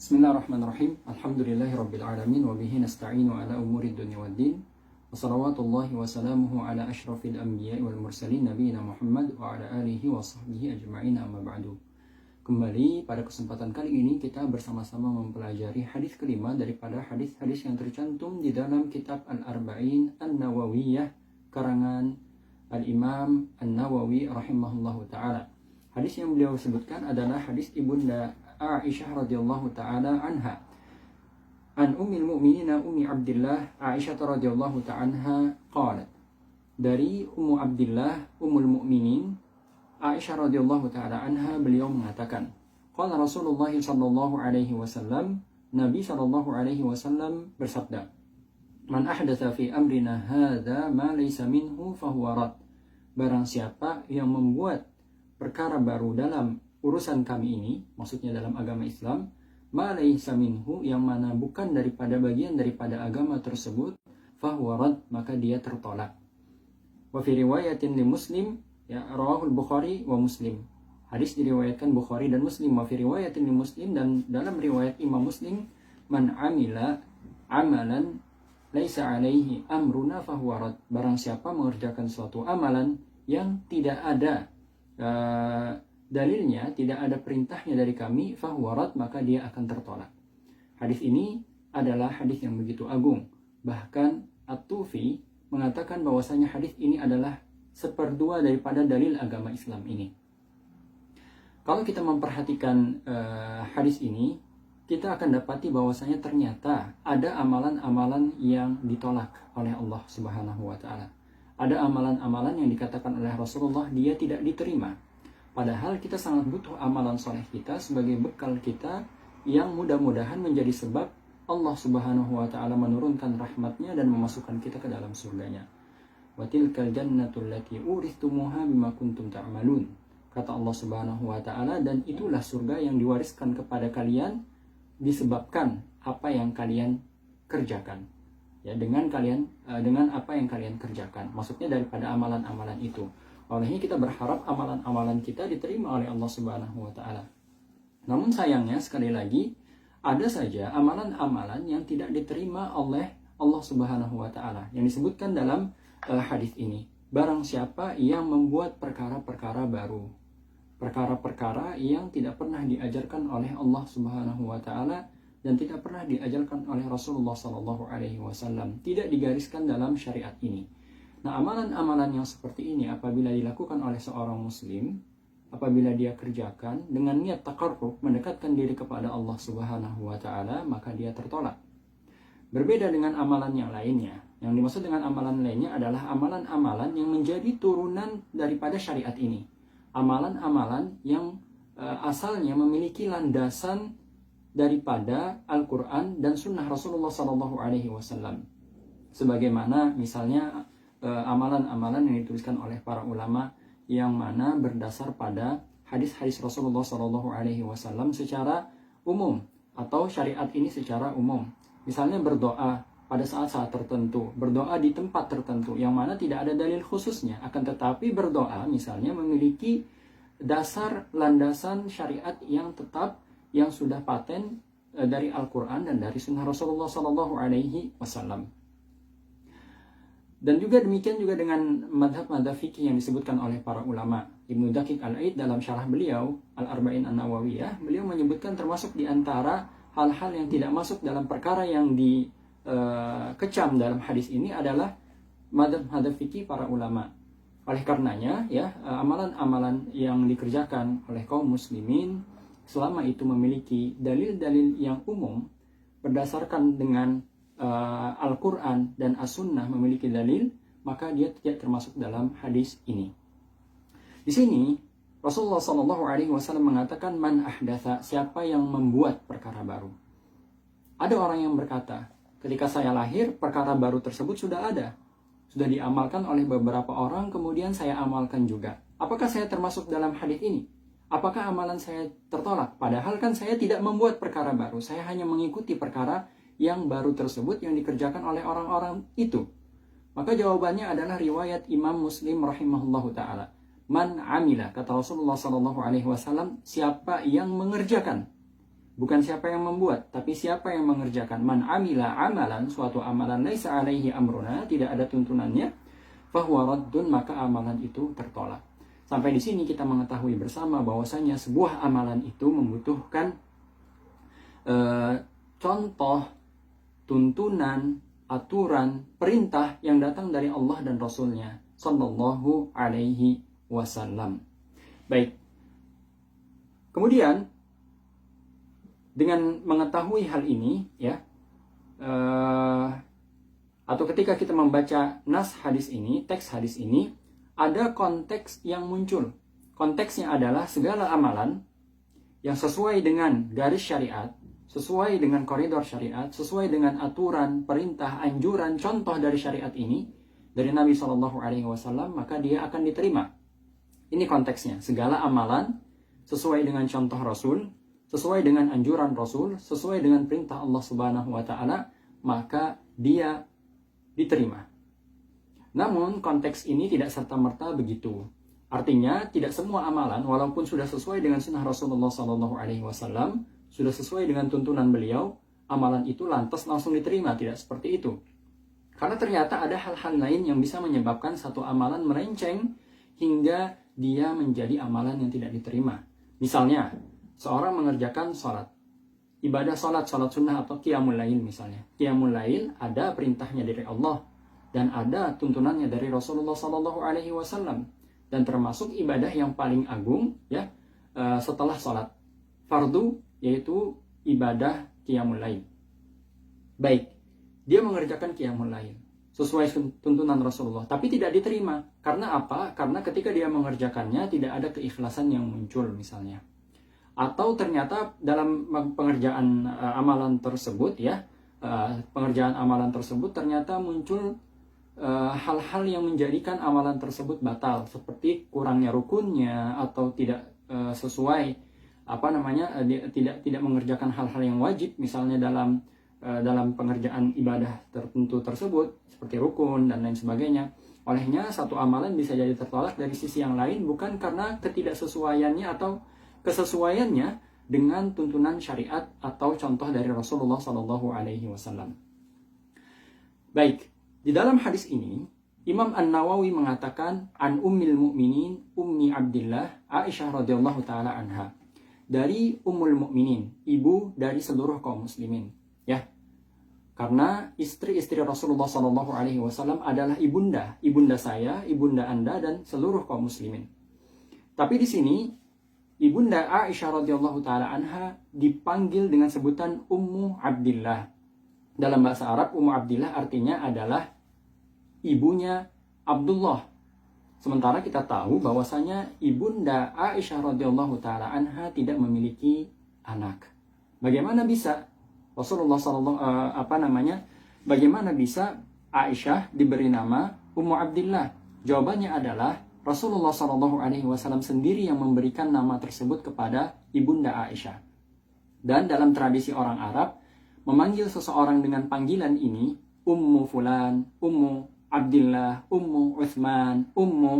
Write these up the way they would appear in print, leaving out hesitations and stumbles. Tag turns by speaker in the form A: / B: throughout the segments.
A: Bismillahirrahmanirrahim. Alhamdulillahirabbil alamin wa bihi nasta'inu ala umuri dunya waddin. Wassalawatullahi wassalamuhu ala asyrafil anbiya'i wal mursalin nabiyina Muhammad wa ala alihi wa sahbihi ajma'in amma ba'du. Kembali pada kesempatan kali ini kita bersama-sama mempelajari hadis kelima daripada hadis-hadis yang tercantum di dalam kitab Al-Arba'in An-Nawawiyah karangan Al-Imam An-Nawawi rahimahullahu ta'ala. Hadis yang beliau sebutkan adalah hadis Ibunda Aisyah radhiyallahu ta'ala anha. An ummil mu'minina Ummi Abdillah Aisyah radhiyallahu ta'ala anha qalat. Dari Ummu Abdillah Ummul Mukminin Aisyah radhiyallahu ta'ala anha beliau mengatakan, qala Rasulullah sallallahu alaihi wasallam, Nabi sallallahu alaihi wasallam bersabda, man ahdatsa fi amrina hadza ma laysa minhu fahuwa rad. Barang siapa yang membuat perkara baru dalam urusan kami ini, maksudnya dalam agama Islam, ma laysa minhu, yang mana bukan daripada bagian daripada agama tersebut, fahuwa rad, maka dia tertolak. Wa fi riwayatin li Muslim, ya, rawahul Bukhari wa Muslim. Hadis diriwayatkan Bukhari dan Muslim. Wa fi riwayatin li Muslim, dan dalam riwayat Imam Muslim, man amila amalan laisa alaihi amruna fahuwa rad. Barang siapa mengerjakan suatu amalan yang tidak ada dalilnya, tidak ada perintahnya dari kami, fahuwa rad, maka dia akan tertolak. Hadis ini adalah hadis yang begitu agung. Bahkan At-Tufi mengatakan bahwasanya hadis ini adalah seperdua daripada dalil agama Islam ini. Kalau kita memperhatikan hadis ini, kita akan dapati bahwasanya ternyata ada amalan-amalan yang ditolak oleh Allah Subhanahu wa taala. Ada amalan-amalan yang dikatakan oleh Rasulullah dia tidak diterima. Padahal kita sangat butuh amalan soleh kita sebagai bekal kita yang mudah-mudahan menjadi sebab Allah Subhanahu wa ta'ala menurunkan rahmatnya dan memasukkan kita ke dalam surganya. Wa tilkal jannatul lati uristumuha bima kuntum ta'malun. Kata Allah Subhanahu wa ta'ala, dan itulah surga yang diwariskan kepada kalian disebabkan apa yang kalian kerjakan. Ya, dengan apa yang kalian kerjakan. Maksudnya daripada amalan-amalan itu. Olehnya kita berharap amalan-amalan kita diterima oleh Allah Subhanahu wa ta'ala. Namun sayangnya sekali lagi, ada saja amalan-amalan yang tidak diterima oleh Allah Subhanahu wa ta'ala yang disebutkan dalam hadis ini. Barang siapa yang membuat perkara-perkara baru, perkara-perkara yang tidak pernah diajarkan oleh Allah Subhanahu wa ta'ala dan tidak pernah diajarkan oleh Rasulullah sallallahu alaihi wasallam, tidak digariskan dalam syariat ini. Nah, amalan-amalan yang seperti ini apabila dilakukan oleh seorang muslim, apabila dia kerjakan dengan niat taqarrub, mendekatkan diri kepada Allah Subhanahu wa ta'ala, maka dia tertolak. Berbeda dengan amalan yang lainnya. Yang dimaksud dengan amalan lainnya adalah amalan-amalan yang menjadi turunan daripada syariat ini. Amalan-amalan yang asalnya memiliki landasan daripada Al-Quran dan Sunnah Rasulullah SAW. Sebagaimana misalnya amalan-amalan yang dituliskan oleh para ulama yang mana berdasar pada hadis-hadis Rasulullah SAW secara umum, atau syariat ini secara umum. Misalnya berdoa pada saat-saat tertentu, berdoa di tempat tertentu yang mana tidak ada dalil khususnya, akan tetapi berdoa misalnya memiliki dasar landasan syariat yang tetap, yang sudah paten dari Al-Quran dan dari Sunnah Rasulullah SAW. Dan juga demikian juga dengan madhab-madhab fikih yang disebutkan oleh para ulama. Ibnu Daqiq Al-Aid dalam syarah beliau Al-Arba'in An-Nawawiyah, beliau menyebutkan termasuk di antara hal-hal yang tidak masuk dalam perkara yang dikecam dalam hadis ini adalah madhab-madhab fikih para ulama. Oleh karenanya, ya, amalan-amalan yang dikerjakan oleh kaum muslimin selama itu memiliki dalil-dalil yang umum berdasarkan dengan Al-Quran dan As-Sunnah memiliki dalil, maka dia tidak termasuk dalam hadis ini. Di sini Rasulullah SAW mengatakan man ahdatha, siapa yang membuat perkara baru. Ada orang yang berkata, ketika saya lahir perkara baru tersebut sudah ada, sudah diamalkan oleh beberapa orang, kemudian saya amalkan juga. Apakah saya termasuk dalam hadis ini? Apakah amalan saya tertolak? Padahal kan saya tidak membuat perkara baru, saya hanya mengikuti perkara yang baru tersebut yang dikerjakan oleh orang-orang itu. Maka jawabannya adalah riwayat Imam Muslim rahimahullahu ta'ala. Man amila, kata Rasulullah SAW, siapa yang mengerjakan. bukan siapa yang membuat, tapi siapa yang mengerjakan. Man amila amalan, suatu amalan laisa alaihi amruna, tidak ada tuntunannya, fahuwa raddun, maka amalan itu tertolak. Sampai di sini kita mengetahui bersama bahwasanya sebuah amalan itu membutuhkan contoh, tuntunan, aturan, perintah yang datang dari Allah dan Rasulnya Sallallahu Alaihi Wasallam. Baik. Kemudian dengan mengetahui hal ini, ya, atau ketika kita membaca nas hadis ini, teks hadis ini, ada konteks yang muncul. Konteksnya adalah segala amalan yang sesuai dengan garis syariat, sesuai dengan koridor syariat, sesuai dengan aturan, perintah, anjuran, contoh dari syariat ini, dari Nabi SAW, maka dia akan diterima. Ini konteksnya. Segala amalan sesuai dengan contoh Rasul, sesuai dengan anjuran Rasul, sesuai dengan perintah Allah Subhanahu wa Ta'ala, maka dia diterima. Namun konteks ini tidak serta-merta begitu. Artinya tidak semua amalan, walaupun sudah sesuai dengan sunnah Rasulullah SAW, sudah sesuai dengan tuntunan beliau, amalan itu lantas langsung diterima. Tidak seperti itu. Karena ternyata ada hal-hal lain yang bisa menyebabkan satu amalan melenceng hingga dia menjadi amalan yang tidak diterima. Misalnya, seorang mengerjakan sholat, ibadah sholat sunnah atau qiyamul lail misalnya. Qiyamul lail ada perintahnya dari Allah dan ada tuntunannya dari Rasulullah SAW, dan termasuk ibadah yang paling agung, ya, setelah sholat fardu, yaitu ibadah qiyamul lail. Baik, dia mengerjakan qiyamul lail sesuai tuntunan Rasulullah, tapi tidak diterima. Karena apa? Karena ketika dia mengerjakannya tidak ada keikhlasan yang muncul misalnya. Atau ternyata dalam pengerjaan amalan tersebut, ya, pengerjaan amalan tersebut ternyata muncul hal-hal yang menjadikan amalan tersebut batal, seperti kurangnya rukunnya atau tidak sesuai tidak mengerjakan hal-hal yang wajib misalnya dalam pengerjaan ibadah tertentu tersebut seperti rukun dan lain sebagainya. Olehnya satu amalan bisa jadi tertolak dari sisi yang lain, bukan karena ketidaksesuaiannya atau kesesuaiannya dengan tuntunan syariat atau contoh dari Rasulullah SAW. Baik, di dalam hadis ini Imam An-Nawawi mengatakan an Ummil Mukminin Ummi Abdillah Aisyah radhiyallahu taala anha, dari Ummul Mukminin, ibu dari seluruh kaum muslimin, ya. Karena istri-istri Rasulullah SAW adalah ibunda saya, ibunda Anda, dan seluruh kaum muslimin. Tapi di sini ibunda Aisyah radhiyallahu taala anha dipanggil dengan sebutan Ummu Abdillah. Dalam bahasa Arab, Ummu Abdillah artinya adalah ibunya Abdullah. Sementara kita tahu bahwasanya ibunda Aisyah radhiyallahu taala anha tidak memiliki anak. Bagaimana bisa bagaimana bisa Aisyah diberi nama Ummu Abdillah? Jawabannya adalah Rasulullah SAW sendiri yang memberikan nama tersebut kepada ibunda Aisyah. Dan dalam tradisi orang Arab, memanggil seseorang dengan panggilan ini, Ummu Fulan, Ummu Abdillah, Ummu Uthman, Ummu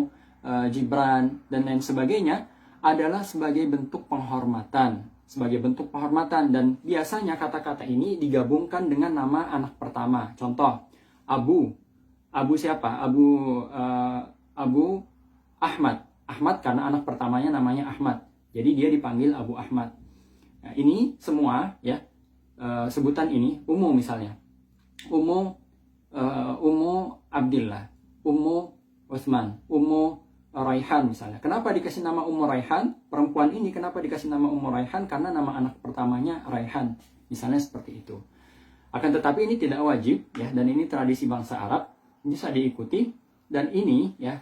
A: Jibran, dan lain sebagainya, adalah sebagai bentuk penghormatan. Dan biasanya kata-kata ini digabungkan dengan nama anak pertama. Contoh, Abu siapa? Abu Ahmad. Ahmad karena anak pertamanya namanya Ahmad. Jadi dia dipanggil Abu Ahmad. Nah, ini semua, ya, sebutan ini, Ummu misalnya. Ummu Abdillah, Ummu Utsman, Ummu Raihan misalnya. Kenapa dikasih nama Ummu Raihan? Perempuan ini kenapa dikasih nama Ummu Raihan? Karena nama anak pertamanya Raihan. Misalnya seperti itu. Akan tetapi ini tidak wajib, ya, dan ini tradisi bangsa Arab, bisa diikuti. Dan ini, ya,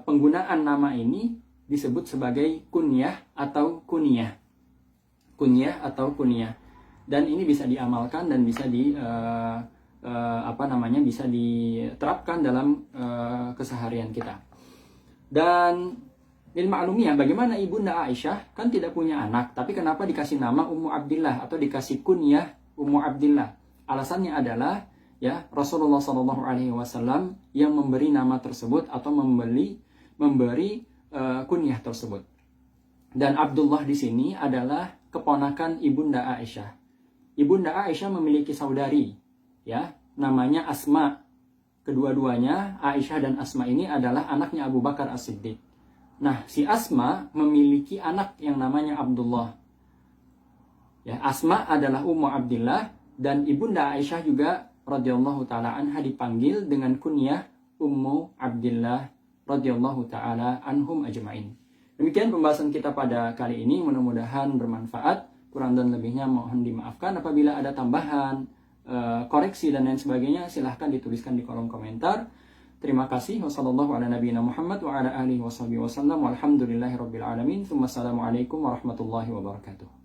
A: penggunaan nama ini disebut sebagai kunyah atau kuniyah. Kunyah atau kuniyah. Dan ini bisa diamalkan dan bisa bisa diterapkan dalam keseharian kita. Dan ilmu bagaimana ibunda Aisyah kan tidak punya anak, tapi kenapa dikasih nama Ummu Abdillah atau dikasih kunyah Ummu Abdillah? Alasannya adalah, ya, Rasulullah SAW yang memberi nama tersebut atau memberi kunyah tersebut. Dan Abdullah di sini adalah keponakan Ibunda Aisyah. Ibunda Aisyah memiliki saudari, ya, namanya Asma. Kedua-duanya, Aisyah dan Asma ini adalah anaknya Abu Bakar As-Siddiq. Nah, si Asma memiliki anak yang namanya Abdullah. Ya, Asma adalah Ummu Abdillah dan Ibunda Aisyah juga radhiyallahu taala anha dipanggil dengan kunyah Ummu Abdillah radhiyallahu taala anhum ajmain. Demikian pembahasan kita pada kali ini, mudah-mudahan bermanfaat. Kurang dan lebihnya mohon dimaafkan. Apabila ada tambahan, koreksi dan lain sebagainya, silahkan dituliskan di kolom komentar. Terima kasih. Wassalamualaikum warahmatullahi wabarakatuh.